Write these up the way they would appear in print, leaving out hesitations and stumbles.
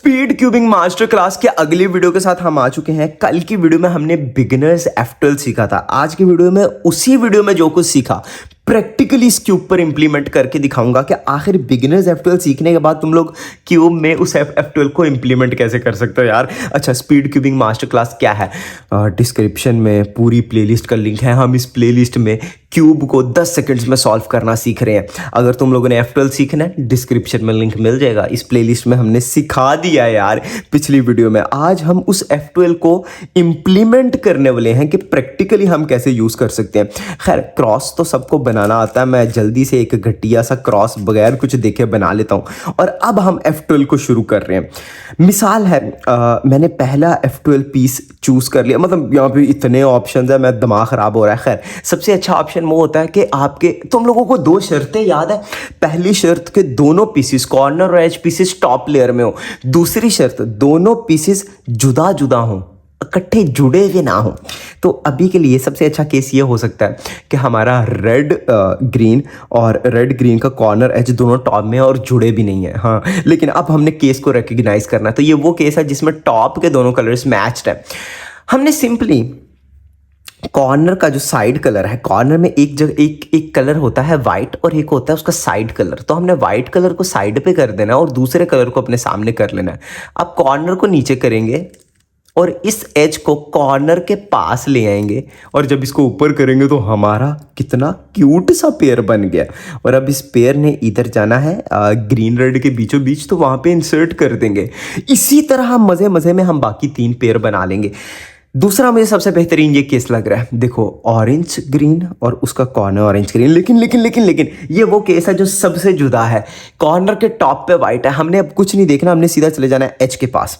Speed cubing master class के अगली video के साथ हम आ चुके हैं। कल की वीडियो में हमने बिगिनर्स F12 सीखा था। आज की वीडियो में उसी वीडियो में जो कुछ सीखा प्रैक्टिकली इस क्यूब पर इंप्लीमेंट करके दिखाऊंगा कि आखिर बिगिनर्स F12 सीखने के बाद तुम लोग क्यूब में उस F12 को इंप्लीमेंट कैसे कर सकते हो यार। अच्छा, स्पीड क्यूबिंग मास्टर क्लास क्या है? डिस्क्रिप्शन में पूरी प्लेलिस्ट का लिंक है। हम इस प्लेलिस्ट में क्यूब को 10 सेकंड्स में सॉल्व करना सीख रहे हैं। अगर तुम लोगों ने F12 सीखना है, डिस्क्रिप्शन में लिंक मिल जाएगा। इस प्लेलिस्ट में हमने सिखा दिया है यार पिछली वीडियो में। आज हम उस F12 को इंप्लीमेंट करने वाले हैं कि प्रैक्टिकली हम कैसे यूज कर सकते हैं। खैर, क्रॉस तो सबको बनाना आता है। मैं जल्दी से एक घटिया सा क्रॉस बगैर कुछ देखे बना लेता हूं। और अब हम F12 को शुरू कर रहे हैं। मिसाल है, मैंने पहला F12 पीस चूज कर लिया। मतलब यहाँ पे इतने ऑप्शंस है, मैं दिमाग खराब हो रहा है। खैर, सबसे अच्छा ऑप्शन वो होता है कि आपके तुम लोगों को दो शर्तें याद है। पहली शर्त के दोनों पीसेस कॉर्नर और एज पीसेस टॉप लेयर में हो। दूसरी शर्त दोनों पीसेस जुदा जुदा हों, इकट्ठे जुड़े हुए ना हो। तो अभी के लिए सबसे अच्छा केस ये हो सकता है कि हमारा रेड ग्रीन और रेड ग्रीन का कॉर्नर एज दोनों टॉप में और जुड़े भी नहीं है। हाँ, लेकिन अब हमने केस को रिकग्नाइज करना है। तो ये वो केस है जिसमें टॉप के दोनों कलर्स मैच्ड है। हमने सिंपली कॉर्नर का जो साइड कलर है, कॉर्नर में एक जगह एक कलर होता है वाइट और एक होता है उसका साइड कलर। तो हमने वाइट कलर को साइड पे कर देना है और दूसरे कलर को अपने सामने कर लेना है। अब कॉर्नर को नीचे करेंगे और इस एज को कॉर्नर के पास ले आएंगे और जब इसको ऊपर करेंगे तो हमारा कितना क्यूट सा पेयर बन गया। और अब इस पेयर ने इधर जाना है ग्रीन रेड के बीचों बीच, तो वहां पे इंसर्ट कर देंगे। इसी तरह हम मजे मजे में हम बाकी 3 पेयर बना लेंगे। दूसरा मुझे सबसे बेहतरीन ये केस लग रहा है। देखो, ऑरेंज ग्रीन और उसका कॉर्नर ऑरेंज ग्रीन। लेकिन ये वो केस है जो सबसे जुदा है। कॉर्नर के टॉप पे वाइट है। हमने अब कुछ नहीं देखना, हमने सीधा चले जाना है एच के पास।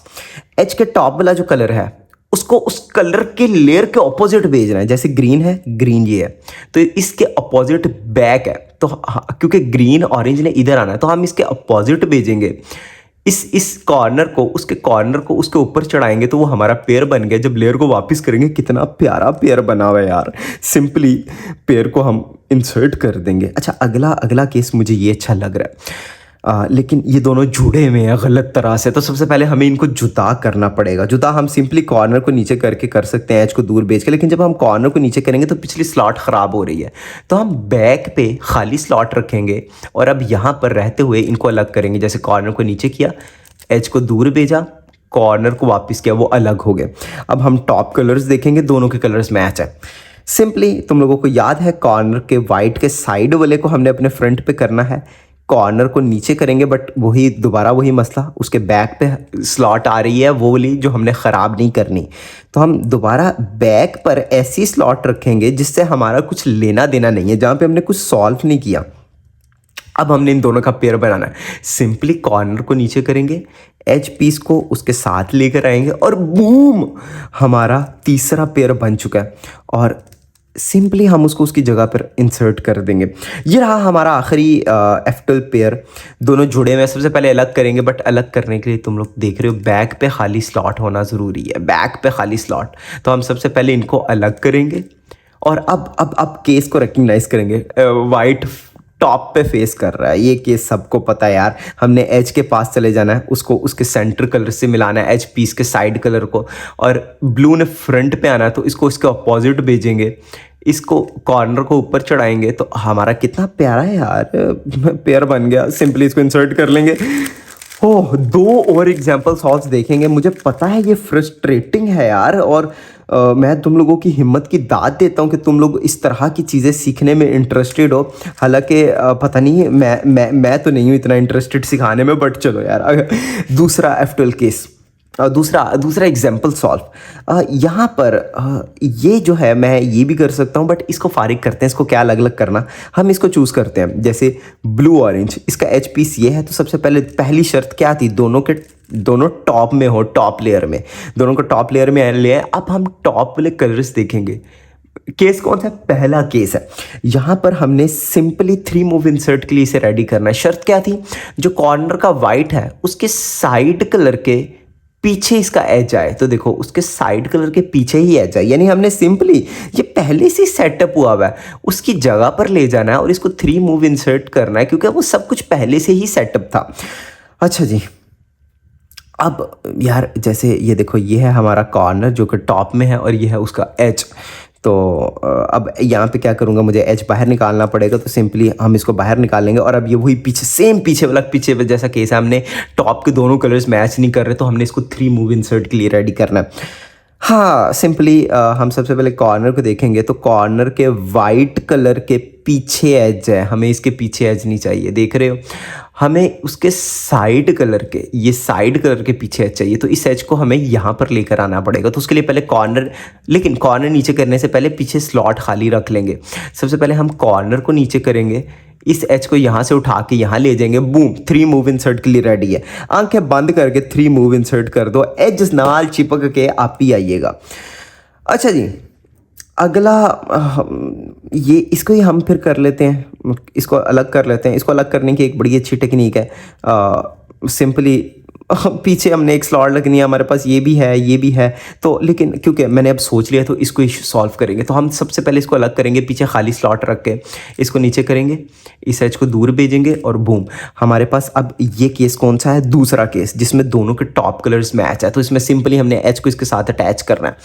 एच के टॉप वाला जो कलर है उसको उस कलर के लेयर के ऑपोजिट भेजना है। जैसे ग्रीन है, ग्रीन ये है, तो इसके ऑपोजिट बैक है। तो क्योंकि ग्रीन ऑरेंज ने इधर आना है तो हम इसके ऑपोजिट भेजेंगे। इस कॉर्नर को उसके ऊपर चढ़ाएंगे तो वो हमारा पेयर बन गया। जब लेयर को वापस करेंगे कितना प्यारा पेयर बना हुआ है यार। सिंपली पेयर को हम इंसर्ट कर देंगे। अच्छा, अगला केस मुझे ये अच्छा लग रहा है। लेकिन ये दोनों जुड़े हुए हैं गलत तरह से। तो सबसे पहले हमें इनको जुदा करना पड़ेगा। जुदा हम सिंपली कॉर्नर को नीचे करके कर सकते हैं, एज को दूर भेज के। लेकिन जब हम कॉर्नर को नीचे करेंगे तो पिछली स्लॉट ख़राब हो रही है। तो हम बैक पे खाली स्लॉट रखेंगे और अब यहाँ पर रहते हुए इनको अलग करेंगे। जैसे कॉर्नर को नीचे किया, एज को दूर भेजा, कॉर्नर को वापस किया, वो अलग हो गए। अब हम टॉप कलर्स देखेंगे, दोनों के कलर्स मैच है। सिंपली तुम लोगों को याद है, कॉर्नर के वाइट के साइड वाले को हमने अपने फ्रंट पे करना है। कॉर्नर को नीचे करेंगे, बट दोबारा वही मसला, उसके बैक पे स्लॉट आ रही है वो वाली जो हमने ख़राब नहीं करनी। तो हम दोबारा बैक पर ऐसी स्लॉट रखेंगे जिससे हमारा कुछ लेना देना नहीं है, जहाँ पे हमने कुछ सॉल्व नहीं किया। अब हमने इन दोनों का पेयर बनाना है। सिंपली कॉर्नर को नीचे करेंगे, एज पीस को उसके साथ लेकर आएंगे और बूम, हमारा तीसरा पेयर बन चुका है। और सिंपली हम उसको उसकी जगह पर इंसर्ट कर देंगे। ये रहा हमारा आखिरी F12 पेयर। दोनों जुड़े हुए। सबसे पहले अलग करेंगे, बट अलग करने के लिए तुम लोग देख रहे हो बैक पे खाली स्लॉट होना ज़रूरी है। बैक पे खाली स्लॉट। तो हम सबसे पहले इनको अलग करेंगे और अब केस को रिकग्नाइज करेंगे। वाइट टॉप पे फेस कर रहा है, ये केस सबको पता है यार। हमने एज के पास चले जाना है, उसको उसके सेंटर कलर से मिलाना है, एज पीस के साइड कलर को। और ब्लू ने फ्रंट पे आना है तो इसको इसके अपोजिट भेजेंगे। इसको कॉर्नर को ऊपर चढ़ाएंगे तो हमारा कितना प्यारा है यार पेयर बन गया। सिंपली इसको इंसर्ट कर लेंगे। ओह, 2 और एग्जाम्पल सॉल्व देखेंगे। मुझे पता है ये फ्रस्ट्रेटिंग है यार, और मैं तुम लोगों की हिम्मत की दाद देता हूँ कि तुम लोग इस तरह की चीज़ें सीखने में इंटरेस्टेड हो। हालांकि पता नहीं, मैं तो नहीं हूँ इतना इंटरेस्टेड सिखाने में, बट चलो यार। दूसरा F12 केस, दूसरा एग्जाम्पल सॉल्व। यहाँ पर ये जो है मैं ये भी कर सकता हूँ, बट इसको फारिग करते हैं। इसको क्या अलग अलग करना, हम इसको चूज़ करते हैं। जैसे ब्लू ऑरेंज, इसका एच पीस ये है। तो सबसे पहली शर्त क्या थी? दोनों टॉप में हो, टॉप लेयर में। दोनों को टॉप लेयर में ले आए। अब हम टॉप वाले कलर्स देखेंगे। केस कौन सा? पहला केस है। यहाँ पर हमने सिंपली 3 मूव इंसर्ट के लिए इसे रेडी करना है। शर्त क्या थी? जो कॉर्नर का वाइट है उसके साइड कलर के पीछे इसका एज आए। तो देखो, उसके साइड कलर के पीछे ही एज आए, यानी हमने सिंपली ये पहले से सेटअप हुआ हुआ है उसकी जगह पर ले जाना है और इसको 3 मूव इंसर्ट करना है, क्योंकि वो सब कुछ पहले से ही सेटअप था। अच्छा जी, अब यार जैसे ये देखो, ये है हमारा कॉर्नर जो कि टॉप में है और ये है उसका एज। तो अब यहाँ पे क्या करूँगा, मुझे एज बाहर निकालना पड़ेगा, तो सिंपली हम इसको बाहर निकाल लेंगे। और अब ये वही पीछे सेम पीछे वाला पीछे जैसा केस है, हमने टॉप के दोनों कलर्स मैच नहीं कर रहे, तो हमने इसको 3 मूव इंसर्ट के लिए रेडी करना है। हाँ सिंपली हम सबसे पहले कॉर्नर को देखेंगे, तो कॉर्नर के वाइट कलर के पीछे एज है, हमें इसके पीछे एज नहीं चाहिए, देख रहे हो, हमें उसके साइड कलर के, ये साइड कलर के पीछे एज चाहिए। तो इस एज को हमें यहाँ पर लेकर आना पड़ेगा। तो उसके लिए पहले कॉर्नर, लेकिन कॉर्नर नीचे करने से पहले पीछे स्लॉट खाली रख लेंगे। सबसे पहले हम कॉर्नर को नीचे करेंगे, इस एच को यहाँ से उठा के यहाँ ले जाएंगे, बूम, 3 मूव इंसर्ट के लिए रेडी है। आंखें बंद करके 3 मूव इंसर्ट कर दो, एज नाल चिपक के आप ही आइएगा। अच्छा जी, अगला ये इसको ही हम फिर कर लेते हैं, इसको अलग कर लेते हैं। इसको अलग करने की एक बड़ी अच्छी टेक्निक है, सिंपली पीछे हमने एक स्लॉट लगनी है, हमारे पास ये भी है, ये भी है, तो लेकिन क्योंकि मैंने अब सोच लिया तो इसको सॉल्व करेंगे। तो हम सबसे पहले इसको अलग करेंगे, पीछे खाली स्लॉट रख के इसको नीचे करेंगे, इस एज को दूर भेजेंगे और बूम, हमारे पास अब ये केस कौन सा है, दूसरा केस, जिसमें दोनों के टॉप कलर्स मैच है। तो इसमें सिंपली हमने एज को इसके साथ अटैच करना है।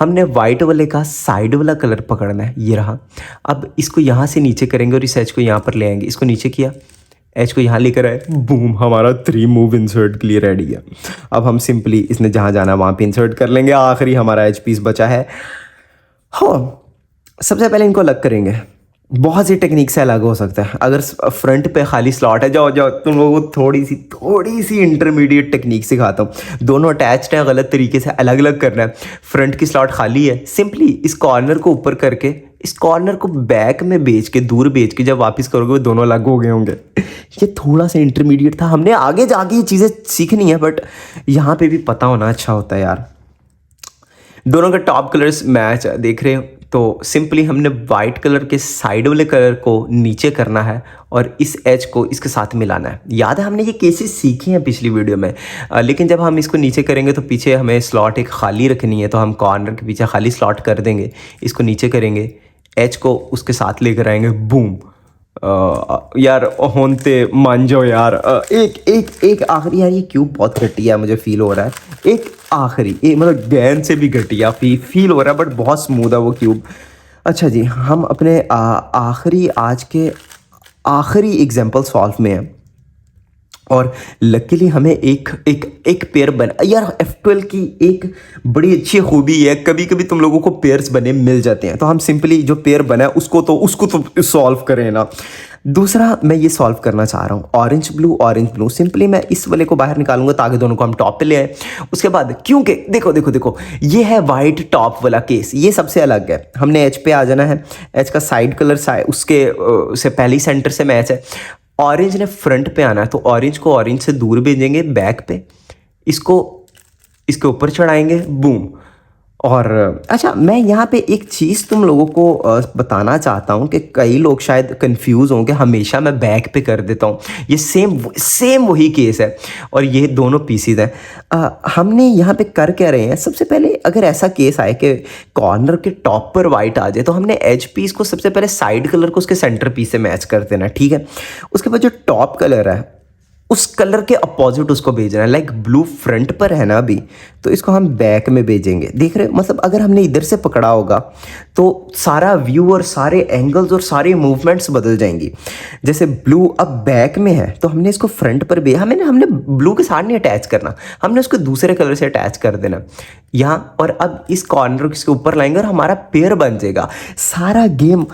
हमने वाइट वाले का साइड वाला कलर पकड़ना है, ये रहा। अब इसको यहाँ से नीचे करेंगे और इस एज को यहाँ पर ले आएंगे, इसको नीचे किया, एच को यहाँ लेकर आए, बूम, हमारा 3 मूव इंसर्ट के लिए रेडी है। अब हम सिंपली इसने जहाँ जाना वहाँ पे इंसर्ट कर लेंगे। आखिरी हमारा एच पीस बचा है। हाँ, सबसे पहले इनको अलग करेंगे। बहुत सी टेक्निक से अलग हो सकता है। अगर फ्रंट पे खाली स्लॉट है, जाओ जाओ तुम लोगों को थोड़ी सी इंटरमीडिएट टेक्निक सिखाता हूँ। दोनों अटैच्ड है, गलत तरीके से अलग अलग करना है। फ्रंट की स्लॉट खाली है, सिंपली इस कॉर्नर को ऊपर करके इस कॉर्नर को बैक में बेच के, दूर बेच के जब वापस करोगे वो दोनों अलग हो गए होंगे। ये थोड़ा सा इंटरमीडिएट था, हमने आगे जाके ये चीज़ें सीखनी है, बट यहाँ पे भी पता होना अच्छा होता है यार। दोनों का टॉप कलर्स मैच है, देख रहे हो। तो सिंपली हमने वाइट कलर के साइड वाले कलर को नीचे करना है और इस एज को इसके साथ मिलाना है। याद है हमने ये केसेस सीखे हैं पिछली वीडियो में, लेकिन जब हम इसको नीचे करेंगे तो पीछे हमें स्लॉट एक खाली रखनी है, तो हम कॉर्नर के पीछे खाली स्लॉट कर देंगे, इसको नीचे करेंगे, एच को उसके साथ लेकर आएंगे, बूम। यार होनते मान जाओ यार। एक आखिरी, यार ये क्यूब बहुत घटिया मुझे फील हो रहा है। एक आखिरी, मतलब गेंद से भी घटिया फील हो रहा है, बट बहुत स्मूथ है वो क्यूब। अच्छा जी, हम अपने आखिरी, आज के आखिरी एग्जाम्पल सॉल्व में हैं और लकीली हमें एक पेयर बना। यार F12 की एक बड़ी अच्छी खूबी है, कभी कभी तुम लोगों को पेयर्स बने मिल जाते हैं, तो हम सिंपली जो पेयर बना है उसको तो सॉल्व करें ना। दूसरा मैं ये सॉल्व करना चाह रहा हूँ, ऑरेंज ब्लू। सिंपली मैं इस वाले को बाहर निकालूंगा ताकि दोनों को हम टॉप पे ले आए। उसके बाद क्योंकि देखो ये है वाइट टॉप वाला केस, ये सबसे अलग है। हमने एच पे आ जाना है, एच का साइड कलर उसके से पहले सेंटर से मैच है। ऑरेंज ने फ्रंट पे आना है, तो ऑरेंज को ऑरेंज से दूर भेजेंगे बैक पे, इसको इसके ऊपर चढ़ाएंगे, बूम। और अच्छा, मैं यहाँ पे एक चीज़ तुम लोगों को बताना चाहता हूँ कि कई लोग शायद कंफ्यूज होंगे, हमेशा मैं बैक पे कर देता हूँ। ये सेम वही केस है और ये दोनों पीसीज हैं। हमने यहाँ पे कर क्या रहे हैं, सबसे पहले अगर ऐसा केस आए कि कॉर्नर के टॉप पर वाइट आ जाए, तो हमने एज पीस को सबसे पहले साइड कलर को उसके सेंटर पीस से मैच कर देना, ठीक है। उसके बाद जो टॉप कलर है उस कलर के अपोजिट उसको भेजना है। लाइक ब्लू फ्रंट पर है ना अभी, तो इसको हम बैक में भेजेंगे, देख रहे हो। मतलब अगर हमने इधर से पकड़ा होगा तो सारा व्यू और सारे एंगल्स और सारे मूवमेंट्स बदल जाएंगी। जैसे ब्लू अब बैक में है तो हमने इसको फ्रंट पर भेजा, हमने ब्लू के साथ नहीं अटैच करना, हमने उसको दूसरे कलर से अटैच कर देना यहाँ। और अब इस कॉर्नर को इसके ऊपर लाएंगे और हमारा पेयर बन जाएगा। सारा गेम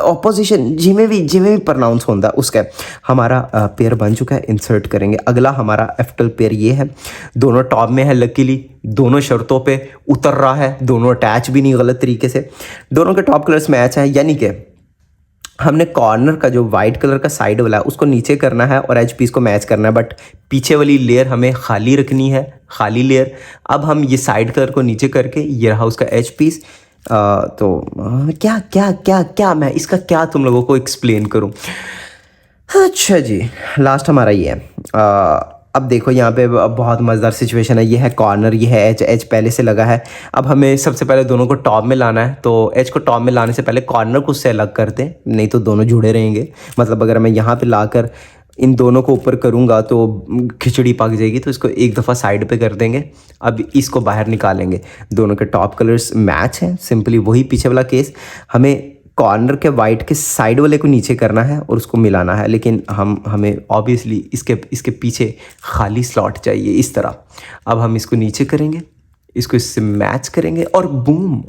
ऑपोजिशन जिमें भी प्रोनाउंस होता उसका हमारा पेयर बन चुका है। इंसर्ट करेंगे। अगला हमारा F12 पेयर ये है, दोनों टॉप में है, लकीली दोनों शर्तों पे उतर रहा है, दोनों अटैच भी नहीं गलत तरीके से, दोनों के टॉप कलर्स मैच है। यानी कि हमने कॉर्नर का जो वाइट कलर का साइड वाला है उसको नीचे करना है और एच पीस को मैच करना है, बट पीछे वाली लेयर हमें खाली रखनी है, खाली लेयर। अब हम ये साइड कलर को नीचे करके, ये रहा उसका एच पीस। तो क्या मैं इसका क्या तुम लोगों को एक्सप्लेन करूं। अच्छा जी, लास्ट हमारा ये है। अब देखो यहाँ पे बहुत मज़ेदार सिचुएशन है। ये है कॉर्नर, ये है एच पहले से लगा है। अब हमें सबसे पहले दोनों को टॉप में लाना है, तो एच को टॉप में लाने से पहले कॉर्नर को उससे अलग कर दें, नहीं तो दोनों जुड़े रहेंगे। मतलब अगर मैं यहाँ पे लाकर इन दोनों को ऊपर करूँगा तो खिचड़ी पक जाएगी, तो इसको एक दफ़ा साइड पे कर देंगे। अब इसको बाहर निकालेंगे। दोनों के टॉप कलर्स मैच हैं, सिंपली वही पीछे वाला केस। हमें कॉर्नर के वाइट के साइड वाले को नीचे करना है और उसको मिलाना है, लेकिन हमें ऑब्वियसली इसके पीछे खाली स्लॉट चाहिए इस तरह। अब हम इसको नीचे करेंगे, इसको इससे मैच करेंगे और बूम,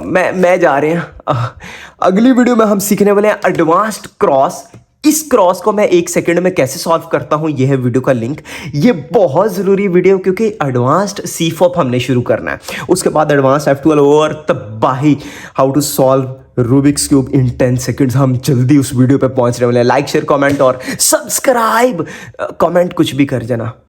मैं जा रहे हैं। अगली वीडियो में हम सीखने वाले हैं एडवांस्ड क्रॉस। इस क्रॉस को मैं 1 सेकंड में कैसे सॉल्व करता हूं, यह है वीडियो का लिंक। ये बहुत ज़रूरी वीडियो, क्योंकि एडवांस्ड सीफॉप हमने शुरू करना है, उसके बाद एडवांस F12 और तबाही, how to solve Rubik's cube in 10 seconds. हम जल्दी उस वीडियो पे पहुंचने वाले हैं। लाइक शेयर कमेंट और सब्सक्राइब, कमेंट कुछ भी कर देना।